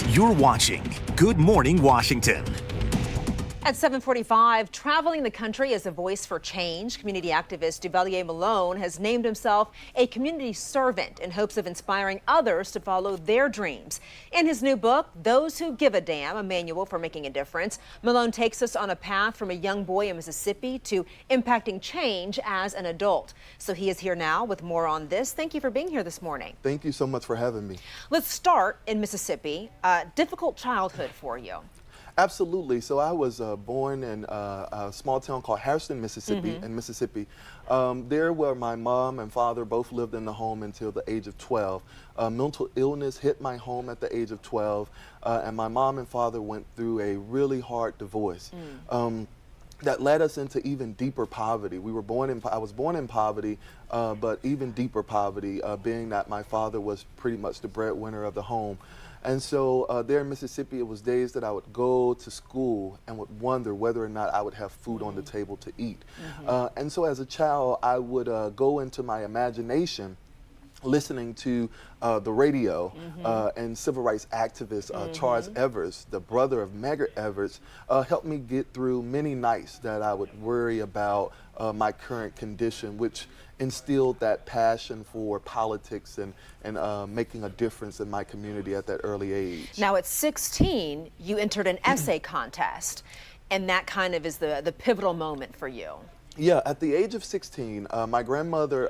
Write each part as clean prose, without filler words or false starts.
You're watching Good Morning Washington. At 7:45, traveling the country as a voice for change, community activist Duvalier Malone has named himself a community servant in hopes of inspiring others to follow their dreams. In his new book, Those Who Give a Damn, a manual for making a difference, Malone takes us on a path from a young boy in Mississippi to impacting change as an adult. So he is here now with more on this. Thank you for being here this morning. Thank you so much for having me. Let's start in Mississippi. Difficult childhood for you. Absolutely. So I was born in a small town called Harrison, Mississippi, in Mississippi. There where my mom and father both lived in the home until the age of 12. Mental illness hit my home at the age of 12, and my mom and father went through a really hard divorce. That led us into even deeper poverty. I was born in poverty, but even deeper poverty, being that my father was pretty much the breadwinner of the home. And so there in Mississippi, it was days that I would go to school and would wonder whether or not I would have food on the table to eat. And so as a child, I would go into my imagination listening to the radio, and civil rights activist Charles Evers, the brother of Medgar Evers, helped me get through many nights that I would worry about my current condition, which instilled that passion for politics and making a difference in my community at that early age. Now at 16, you entered an essay contest, and that kind of is the pivotal moment for you. Yeah, at the age of 16, my grandmother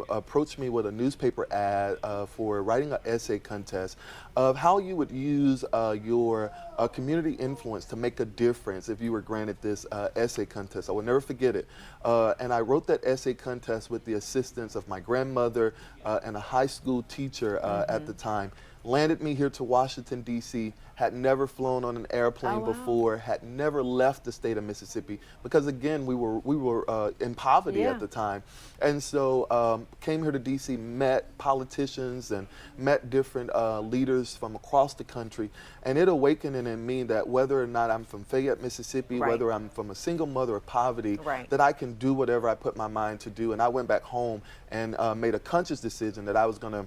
approached me with a newspaper ad for writing an essay contest of how you would use your community influence to make a difference if you were granted this essay contest. I will never forget it. And I wrote that essay contest with the assistance of my grandmother and a high school teacher at the time. Landed me here to Washington, D.C., had never flown on an airplane before, had never left the state of Mississippi, because again, we were in poverty at the time. And so came here to D.C., met politicians and met different leaders from across the country, and it awakened in me that whether or not I'm from Fayette, Mississippi, whether I'm from a single mother of poverty, that I can do whatever I put my mind to do. And I went back home and made a conscious decision that I was going to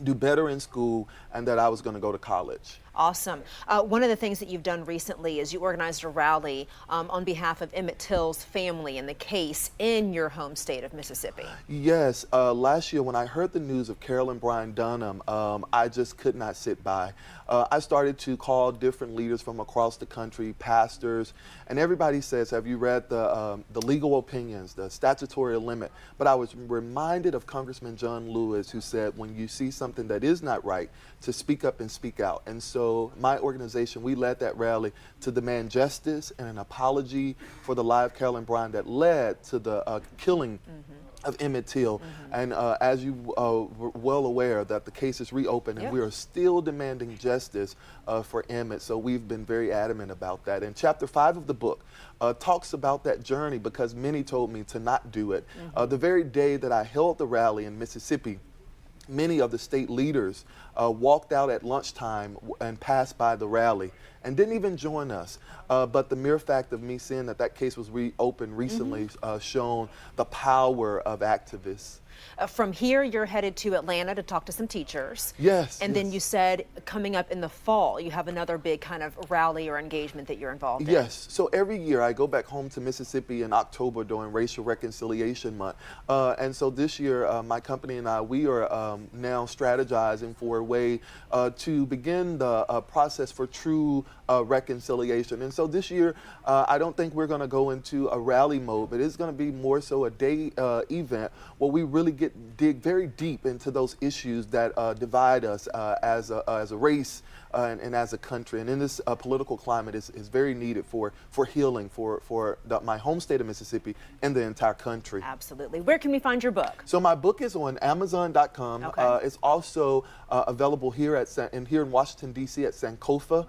do better in school and that I was going to go to college. Awesome. One of the things that you've done recently is you organized a rally on behalf of Emmett Till's family and the case in your home state of Mississippi. Yes. Last year when I heard the news of Carol and Brian Dunham, I just could not sit by. I started to call different leaders from across the country, pastors, and everybody says, have you read the legal opinions, the statutory limit? But I was reminded of Congressman John Lewis, who said, when you see something that is not right, to speak up and speak out. And so my organization, we led that rally to demand justice and an apology for the lie of Carol and Brian that led to the killing of Emmett Till. And as you were well aware, that the case is reopened and we are still demanding justice for Emmett. So we've been very adamant about that. And chapter 5 of the book talks about that journey, because many told me to not do it. The very day that I held the rally in Mississippi, many of the state leaders walked out at lunchtime and passed by the rally and didn't even join us. But the mere fact of me seeing that case was reopened recently shown the power of activists. From here, you're headed to Atlanta to talk to some teachers. Yes. And then you said coming up in the fall, you have another big kind of rally or engagement that you're involved in. Yes. So every year I go back home to Mississippi in October during Racial Reconciliation Month. And so this year, my company and I, we are now strategizing for a way to begin the process for true reconciliation. And so this year, I don't think we're going to go into a rally mode, but it's going to be more so a day event where we really dig very deep into those issues that divide us as a race and as a country. And in this political climate is very needed for healing for my home state of Mississippi and the entire country. Absolutely. Where can we find your book? So my book is on Amazon.com. It's also available here in Washington, D.C. at Sankofa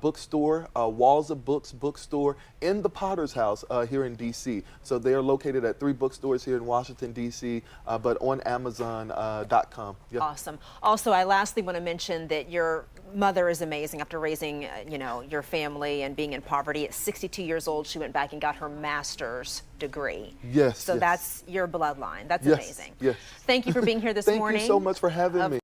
Bookstore, Walls of Books Bookstore, in the Potter's House here in D.C. So they are located at 3 bookstores here in Washington, D.C., but on Amazon.com. Awesome. Also, I lastly want to mention that your mother is amazing. After raising, your family and being in poverty, at 62 years old, she went back and got her master's degree. Yes. So that's your bloodline. That's amazing. Yes. Thank you for being here this morning. Thank you so much for having me.